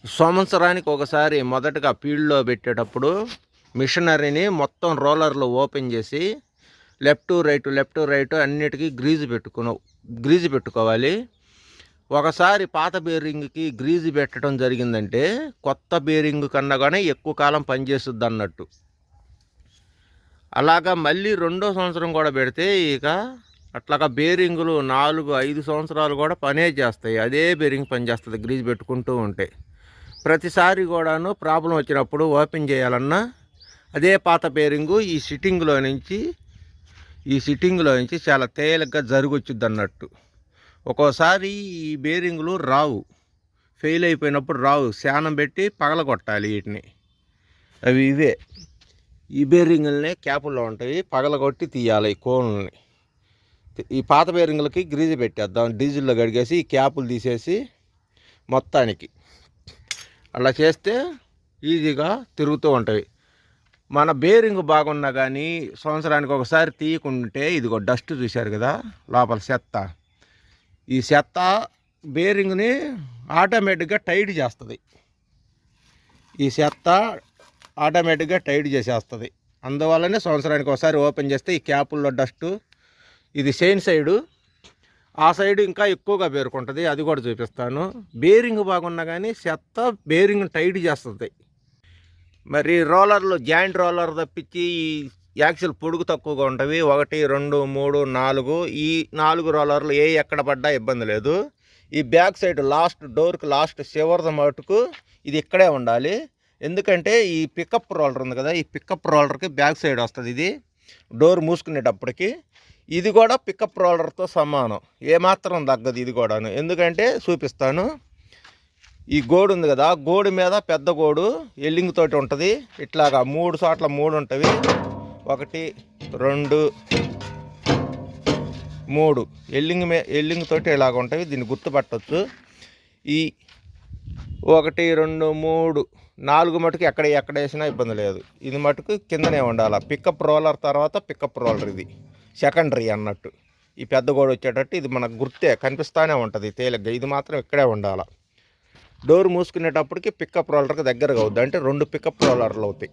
సంవత్సరానికి ఒకసారి మొదటగా ఫీల్డ్లో పెట్టేటప్పుడు మిషనరీని మొత్తం రోలర్లో ఓపెన్ చేసి లెఫ్ట్ రైట్ అన్నిటికీ గ్రీజు పెట్టుకోవాలి. ఒకసారి పాత బేరింగ్కి గ్రీజు పెట్టడం జరిగిందంటే కొత్త బేరింగ్ కన్నా కానీ ఎక్కువ కాలం పనిచేస్తుంది అన్నట్టు. అలాగా మళ్ళీ రెండో సంవత్సరం కూడా పెడితే ఇక అట్లాగా బేరింగులు 4-5 సంవత్సరాలు కూడా పనే చేస్తాయి. అదే బేరింగ్ పనిచేస్తుంది గ్రీజు పెట్టుకుంటూ ఉంటే. ప్రతిసారి కూడాను ప్రాబ్లం వచ్చినప్పుడు ఓపెన్ చేయాలన్నా అదే పాత బేరింగు ఈ సిట్టింగ్లో నుంచి చాలా తేలిగ్గా జరగొచ్చుద్ది అన్నట్టు. ఒక్కోసారి ఈ బేరింగులు రావు, ఫెయిల్ అయిపోయినప్పుడు రావు, శానం పెట్టి పగలగొట్టాలి వీటిని. అవి ఇవే ఈ బేరింగులనే క్యాపుల్లో ఉంటాయి, పగలగొట్టి తీయాలి ఈ కోన్లని. ఈ పాత బేరింగులకి గ్రీజు పెట్టేద్దాం, డీజిల్లో కడిగేసి ఈ క్యాపులు తీసేసి మొత్తానికి అలా చేస్తే ఈజీగా తిరుగుతూ ఉంటాయి. మన బేరింగ్ బాగున్నా కానీ సంవత్సరానికి ఒకసారి తీయకుంటే ఇదిగో డస్ట్ చూశారు కదా లోపల చెత్త, ఈ చెత్త బేరింగ్ని ఆటోమేటిక్గా టైట్ చేస్తుంది. ఈ చెత్త ఆటోమేటిక్గా టైట్ చేసేస్తుంది. అందువల్లనే సంవత్సరానికి ఒకసారి ఓపెన్ చేస్తే ఈ క్యాపుల్లో డస్టు, ఇది చైన్ సైడు, ఆ సైడ్ ఇంకా ఎక్కువగా పేరుకుంటుంది, అది కూడా చూపిస్తాను. బేరింగ్ బాగున్నా కానీ చెత్త బేరింగ్ టైట్ చేస్తుంది. మరి రోలర్లు జాయింట్ రోలర్ తప్పించి ఈ యాక్సిల్ పొడుగు తక్కువగా ఉంటుంది, 1, 2, 3, 4, ఈ 4 రోలర్లు ఎక్కడ పడ్డా ఇబ్బంది లేదు. ఈ బ్యాక్ సైడ్ లాస్ట్ డోర్కి లాస్ట్ చివరిది మటుకు ఇది ఇక్కడే ఉండాలి. ఎందుకంటే ఈ పికప్ రోలర్ ఉంది కదా, ఈ పికప్ రోలర్కి బ్యాక్ సైడ్ వస్తుంది. ఇది డోర్ మూసుకునేటప్పటికి ఇది కూడా పికప్ రోలర్తో సమానం, ఏమాత్రం తగ్గదు ఇది కూడాను. ఎందుకంటే చూపిస్తాను. ఈ గోడు ఉంది కదా, గోడు మీద పెద్ద గోడు ఎల్లింగ్ తోటి ఉంటుంది. ఇట్లాగా 3 చోట్ల 3 ఉంటుంది. 1, 2, 3 ఎల్లింగ్ తోటి ఇలాగ ఉంటాయి. దీన్ని గుర్తుపట్టవచ్చు. ఈ 1, 2, 3, 4 మటుకు ఎక్కడ వేసినా ఇబ్బంది లేదు. ఇది మటుకు కిందనే ఉండాలి. పికప్ రోలర్ తర్వాత పికప్ రోలర్ ఇది సెకండరీ అన్నట్టు. ఈ పెద్ద గోడ వచ్చేటట్టు ఇది మనకు గుర్తే కనిపిస్తూనే ఉంటుంది తేలిగ్గా. ఇది మాత్రం ఇక్కడే ఉండాలి. డోర్ మూసుకునేటప్పటికి పికప్ రోలర్కి దగ్గరగా అవుద్ది, అంటే 2 పికప్ రోలర్లు అవుతాయి.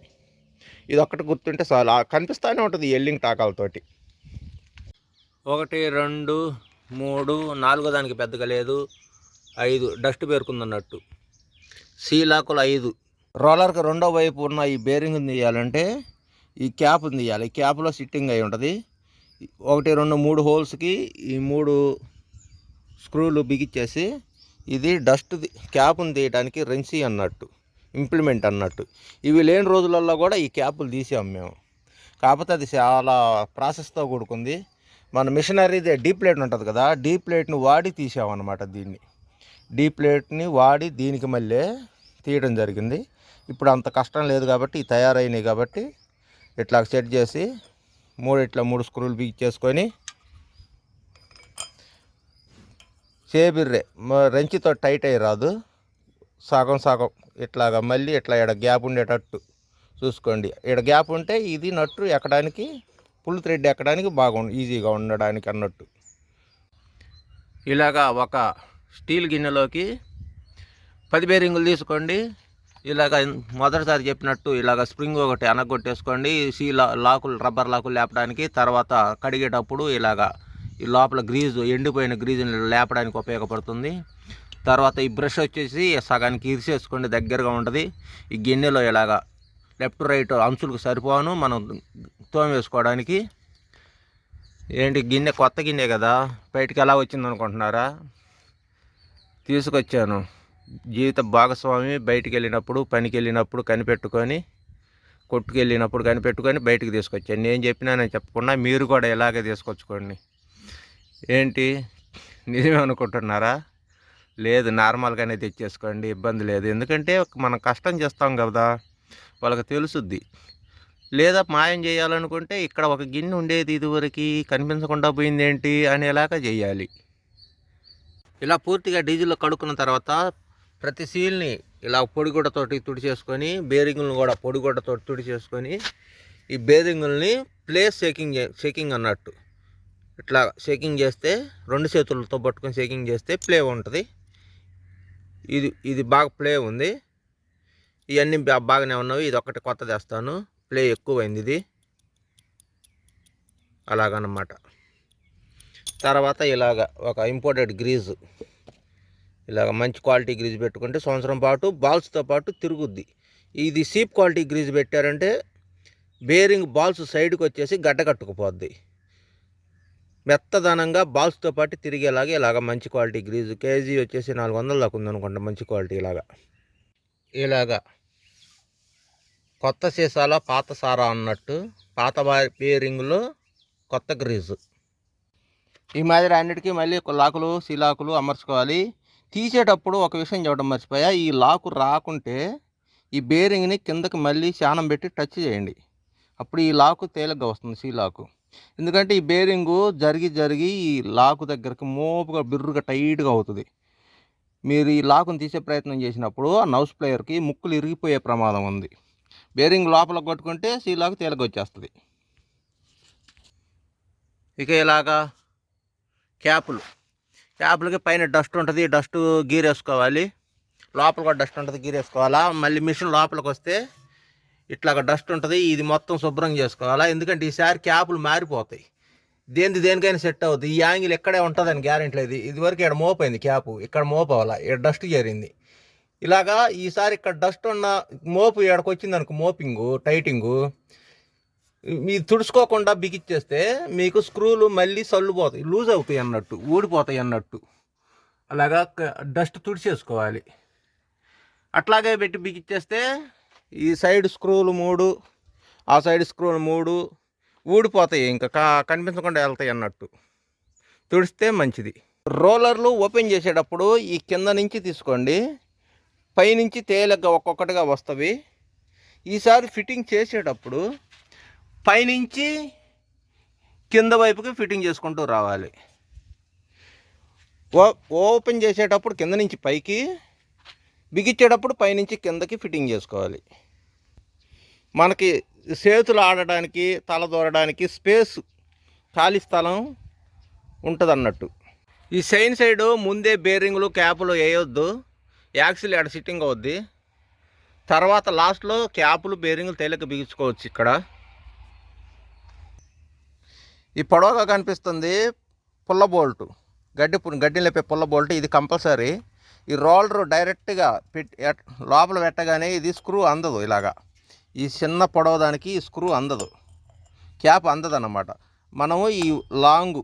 ఇది ఒక్కటి గుర్తుంటే చాలు, కనిపిస్తూనే ఉంటుంది ఎల్లింగ్ టాకాలతోటి. 1, 2, 3, 4 దానికి పెద్దగా లేదు, 5 డస్ట్ పేరుకుందన్నట్టు. సీ లాకులు 5. రోలర్కి రెండో వైపు ఉన్న ఈ బేరింగ్ తీయాలంటే ఈ క్యాప్ తీయాలి. ఈ క్యాప్లో సిట్టింగ్ అయి ఉంటుంది. 1, 2, 3 హోల్స్కి ఈ 3 స్క్రూలు బిగిచ్చేసి ఇది డస్ట్ క్యాప్ను తీయడానికి రెన్సీ అన్నట్టు, ఇంప్లిమెంట్ అన్నట్టు. ఇవి లేని రోజులలో కూడా ఈ క్యాపులు తీసాము మేము. కాకపోతే అది చాలా ప్రాసెస్తో కూడుకుంది. మన మిషనరీదే డీ ప్లేట్ ఉంటుంది కదా, డీ ప్లేట్ని వాడి తీసామన్నమాట. దీన్ని డీ ప్లేట్ని వాడి దీనికి మళ్ళీ తీయడం జరిగింది. ఇప్పుడు అంత కష్టం లేదు కాబట్టి తయారైనవి కాబట్టి ఇట్లా సెట్ చేసి 3 స్క్రూలు బిగించేసుకొని చేబిర్రే రెంచితో టైట్ అయ్యి రాదు, సగం ఇట్లాగా మళ్ళీ ఇట్లా ఇక్కడ గ్యాప్ ఉండేటట్టు చూసుకోండి. ఇక్కడ గ్యాప్ ఉంటే ఇది నట్టు ఎక్కడానికి, పుల్ థ్రెడ్ ఎక్కడానికి ఈజీగా ఉండడానికి అన్నట్టు. ఇలాగా ఒక స్టీల్ గిన్నెలోకి 10 బేరింగులు తీసుకోండి. ఇలాగ మొదటిసారి చెప్పినట్టు ఇలాగ స్ప్రింగ్ ఒకటి అనగొట్టేసుకోండి. లాకులు రబ్బర్ లాకులు లేపడానికి. తర్వాత కడిగేటప్పుడు ఇలాగా ఈ లోపల ఎండిపోయిన గ్రీజుని లేపడానికి ఉపయోగపడుతుంది. తర్వాత ఈ బ్రష్ వచ్చేసి సగానికి ఇరిసేసుకోండి, దగ్గరగా ఉంటుంది. ఈ గిన్నెలో ఇలాగా లెఫ్ట్ రైట్ అంచులకు సరిపోను మనం తోమేసుకోవడానికి. గిన్నె కొత్త గిన్నె కదా, బయటికి ఎలా వచ్చింది అనుకుంటున్నారా? తీసుకొచ్చాను. జీవిత భాగస్వామి బయటికి వెళ్ళినప్పుడు, పనికి వెళ్ళినప్పుడు కనిపెట్టుకొని, కొట్టుకు వెళ్ళినప్పుడు కనిపెట్టుకొని బయటికి తీసుకొచ్చాను. నేను చెప్పినానని చెప్పకుండా మీరు కూడా ఇలాగే తీసుకొచ్చుకోండి. నిజమే అనుకుంటున్నారా? లేదు, నార్మల్గానే తెచ్చేసుకోండి, ఇబ్బంది లేదు. ఎందుకంటే మనం కష్టం చేస్తాం కదా, వాళ్ళకి తెలుసుద్ది. లేదా మాయం చేయాలనుకుంటే ఇక్కడ ఒక గిన్నె ఉండేది ఇదివరకు కనిపించకుండా పోయింది ఏంటి అనేలాగా చేయాలి. ఇలా పూర్తిగా డీజిల్లో కడుక్కున్న తర్వాత ప్రతి సీల్ని ఇలా పొడిగుడ్డతోటి తుడిచేసుకొని, బేరింగులను కూడా పొడిగుడ్డతోటి తుడిచేసుకొని, ఈ బేరింగుల్ని ప్లేస్ షేకింగ్ అన్నట్టు ఇట్లా షేకింగ్ చేస్తే 2 చేతులతో పట్టుకొని షేకింగ్ చేస్తే ప్లే ఉంటుంది. ఇది బాగా ప్లే ఉంది. ఇవన్నీ బాగానే ఉన్నవి. ఇది ఒకటి కొత్త తెస్తాను, ప్లే ఎక్కువైంది ఇది, అలాగన్నమాట. తర్వాత ఇలాగ ఒక ఇంపోర్టెడ్ గ్రీజు, ఇలాగ మంచి క్వాలిటీ గ్రీజ్ పెట్టుకుంటే సంవత్సరం పాటు బాల్స్తో పాటు తిరుగుద్ది. ఇది చీప్ క్వాలిటీ గ్రీజ్ పెట్టారంటే బేరింగ్ బాల్స్ సైడ్కి వచ్చేసి గడ్డ కట్టుకుపోద్ది. మెత్తదనంగా బాల్స్తో పాటు తిరిగేలాగా ఇలాగ మంచి క్వాలిటీ గ్రీజు, కేజీ వచ్చేసి 400 దాకా ఉందనుకోండి మంచి క్వాలిటీ. ఇలాగా కొత్త సీసాలో పాత సారా అన్నట్టు, పాత బేరింగ్లో కొత్త గ్రీజు. ఈ మాదిరి అన్నిటికీ మళ్ళీ లాకులు సీలాకులు అమర్చుకోవాలి. తీసేటప్పుడు ఒక విషయం చెప్పడం మర్చిపోయా, ఈ లాకు రాకుంటే ఈ బేరింగ్ని కిందకి మళ్ళీ శానం పెట్టి టచ్ చేయండి, అప్పుడు ఈ లాకు తేలిగ్గా వస్తుంది సీలాకు. ఎందుకంటే ఈ బేరింగు జరిగి ఈ లాకు దగ్గరికి మోపుగా బిర్రుగా టైట్గా అవుతుంది. మీరు ఈ లాకుని తీసే ప్రయత్నం చేసినప్పుడు ఆ నౌస్ ప్లేయర్కి ముక్కులు ఇరిగిపోయే ప్రమాదం ఉంది. బేరింగ్ లోపల కొట్టుకుంటే సీలాకు తేలిగ్గా వచ్చేస్తుంది. ఇక ఇలాగా క్యాపులకి పైన డస్ట్ ఉంటుంది, డస్ట్ గీరేసుకోవాలి. లోపల కూడా డస్ట్ ఉంటుంది, గీరేసుకోవాలా. మళ్ళీ మిషన్ లోపలికి వస్తే ఇట్లాగ డస్ట్ ఉంటుంది, ఇది మొత్తం శుభ్రం చేసుకోవాలా. ఎందుకంటే ఈసారి క్యాపులు మారిపోతాయి, దేనికైనా సెట్ అవుతుంది. ఈ యాంగిల్ ఎక్కడే ఉంటుందని గ్యారెంటీ లేదు. ఇదివరకు ఇక్కడ మోపోయింది క్యాపు, ఇక్కడ మోపోవాలా, ఇక్కడ డస్ట్ చేరింది. ఇలాగా ఈసారి ఇక్కడ డస్ట్ ఉన్న మోపు ఇక్కడికి వచ్చింది అనుకో, మోపింగు టైటింగు మీరు తుడుచుకోకుండా బిగిచ్చేస్తే మీకు స్క్రూలు మళ్ళీ సల్లుపోతాయి, లూజ్ అవుతాయి అన్నట్టు, ఊడిపోతాయి అన్నట్టు. అలాగా డస్ట్ తుడిచేసుకోవాలి. అట్లాగే పెట్టి బిగిచ్చేస్తే ఈ సైడ్ స్క్రూలు 3, ఆ సైడ్ స్క్రూలు 3 ఊడిపోతాయి, ఇంకా కనిపించకుండా వెళ్తాయి అన్నట్టు. తుడిస్తే మంచిది. రోలర్లు ఓపెన్ చేసేటప్పుడు ఈ కింద నుంచి తీసుకోండి, పైనుంచి తేలిగ్గా ఒక్కొక్కటిగా వస్తవి. ఈసారి ఫిట్టింగ్ చేసేటప్పుడు పైనుంచి కింద వైపుకి ఫిట్టింగ్ చేసుకుంటూ రావాలి. ఓపెన్ చేసేటప్పుడు కింద నుంచి పైకి, బిగించేటప్పుడు పైనుంచి కిందకి ఫిట్టింగ్ చేసుకోవాలి. మనకి చేతులు ఆడడానికి తల దూరడానికి స్పేస్, ఖాళీ స్థలం ఉంటుంది అన్నట్టు. ఈ సైన్ సైడు ముందే బేరింగ్లు క్యాపులు వేయొద్దు, యాక్సిల్ ఆడ సిట్టింగ్ అవుద్ది. తర్వాత లాస్ట్లో క్యాపులు బేరింగ్లు తేలిక బిగించుకోవచ్చు. ఇక్కడ ఈ పొడవుగా కనిపిస్తుంది పుల్ల బోల్టు, గడ్డి లేపే పుల్ల బోల్ట్, ఇది కంపల్సరీ. ఈ రోలర్ డైరెక్ట్గా లోపల పెట్టగానే ఇది స్క్రూ అందదు. ఇలాగా ఈ చిన్న పొడవు దానికి ఈ స్క్రూ అందదు, క్యాప్ అందదు అన్నమాట. మనము ఈ లాంగు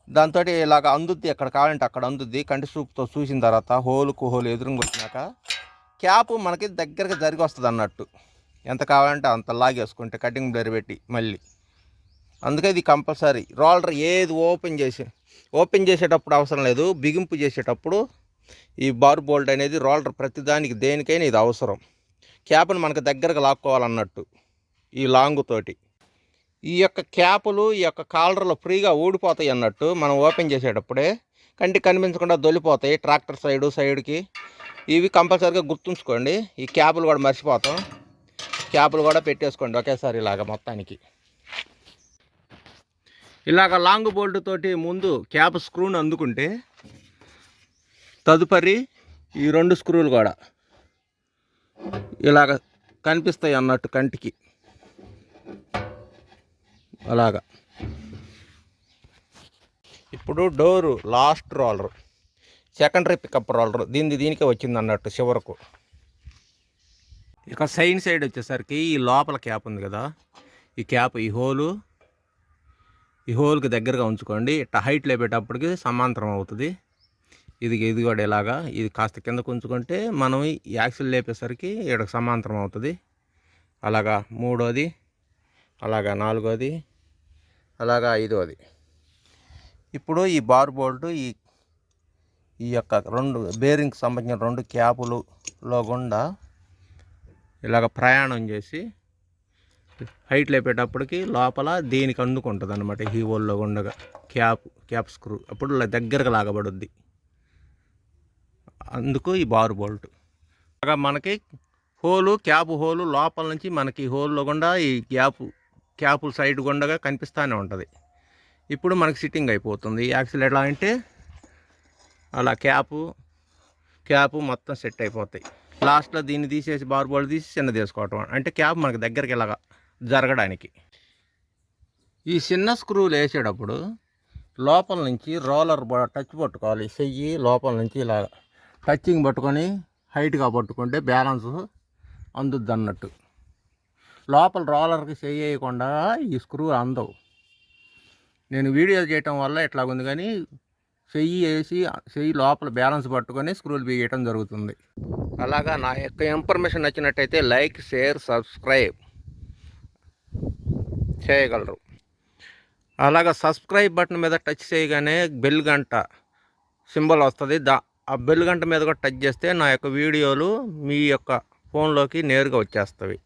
దాంతో ఇలాగ అందుద్ది, ఎక్కడ కావాలంటే అక్కడ అందుద్ది. కంటి చూపుతో చూసిన తర్వాత హోలుకు హోలు ఎదురుగా వచ్చినాక క్యాప్ మనకి దగ్గరగా జరిగి వస్తుంది అన్నట్టు. ఎంత కావాలంటే అంత లాగేసుకుంటే కటింగ్ బ్లేర్ పెట్టి మళ్ళీ. అందుకే ఇది కంపల్సరీ. రోలర్ ఏది ఓపెన్ చేసేటప్పుడు అవసరం లేదు, బిగింపు చేసేటప్పుడు ఈ బార్ బోల్ట్ అనేది రోలర్ ప్రతిదానికి దేనికైనా ఇది అవసరం. క్యాప్ని మనకు దగ్గరగా లాక్కోవాలన్నట్టు ఈ లాంగు తోటి. ఈ యొక్క క్యాపులు ఈ యొక్క కాలర్లు ఫ్రీగా ఊడిపోతాయి అన్నట్టు. మనం ఓపెన్ చేసేటప్పుడే కంటికి కనిపించకుండా దొలిపోతాయి ట్రాక్టర్ సైడ్కి. ఇవి కంపల్సరీగా గుర్తుంచుకోండి. ఈ క్యాపులు కూడా మర్చిపోతాం, క్యాపులు కూడా పెట్టేసుకోండి ఒకేసారి ఇలాగ మొత్తానికి. ఇలాగ లాంగ్ బోల్ట్ తోటి ముందు క్యాప్ స్క్రూని అందుకుంటే తదుపరి ఈ 2 స్క్రూలు కూడా ఇలాగ కనిపిస్తాయి అన్నట్టు కంటికి. అలాగా ఇప్పుడు door last roller, secondary pickup roller, దీనికే వచ్చింది అన్నట్టు చివరకు. ఇక సైడ్ వచ్చేసరికి ఈ లోపల క్యాప్ ఉంది కదా, ఈ క్యాప్ ఈ హోల్కి దగ్గరగా ఉంచుకోండి. ఇట్లా హైట్ లేపేటప్పటికి సమాంతరం అవుతుంది. ఇది కూడా ఇలాగా, ఇది కాస్త కిందకు ఉంచుకుంటే మనం యాక్సిల్ లేపేసరికి ఇక్కడ సమాంతరం అవుతుంది. అలాగా 3వది, అలాగా 4వది, అలాగా 5వది. ఇప్పుడు ఈ బార్ బోల్ట్ ఈ యొక్క 2 బేరింగ్కి సంబంధించిన 2 క్యాపులలో గుండా ఇలాగ ప్రయాణం చేసి హైట్ లేపేటప్పటికి లోపల దీనికి అందుకుంటుంది అనమాట. ఈ హోల్లో ఉండగా క్యాప్ స్క్రూ అప్పుడు దగ్గరగా లాగబడుద్ది. అందుకు ఈ బార్ బోల్ట్. అలాగా మనకి క్యాప్ హోలు లోపల నుంచి మనకి హోల్లో గుండా ఈ క్యాప్ సైడ్ గుండగా కనిపిస్తూనే ఉంటుంది. ఇప్పుడు మనకి సిట్టింగ్ అయిపోతుంది. యాక్సిల్ ఎట్లా అంటే అలా క్యాపు క్యాప్ మొత్తం సెట్ అయిపోతాయి. లాస్ట్లో దీన్ని తీసేసి బార్ బోల్ట్ తీసి చిన్న తీసుకోవటం, అంటే క్యాప్ మనకు దగ్గరికి ఇలాగా జరగడానికి. ఈ చిన్న స్క్రూలు వేసేటప్పుడు లోపల నుంచి రోలర్ టచ్ పట్టుకోవాలి. చెయ్యి లోపల నుంచి ఇలా టచింగ్ పట్టుకొని హైట్గా పట్టుకుంటే బ్యాలెన్స్ అందుద్ది అన్నట్టు. లోపల రోలర్కి చెయ్యి వేయకుండా ఈ స్క్రూ అందవు. నేను వీడియో చేయటం వల్ల ఇట్లా ఉంది, కానీ చెయ్యి వేసి చెయ్యి లోపల బ్యాలెన్స్ పట్టుకొని స్క్రూలు బిగేయటం జరుగుతుంది. అలాగా నా యొక్క ఇన్ఫర్మేషన్ నచ్చినట్టయితే లైక్, షేర్, సబ్స్క్రైబ్ చేయగలరు. అలాగా సబ్స్క్రైబ్ బటన్ మీద టచ్ చేయగానే బెల్ గంట సింబల్ వస్తుంది. ఆ బెల్ గంట మీద కూడా టచ్ చేస్తే నా యొక్క వీడియోలు మీ యొక్క ఫోన్లోకి నేరుగా వచ్చేస్తవి.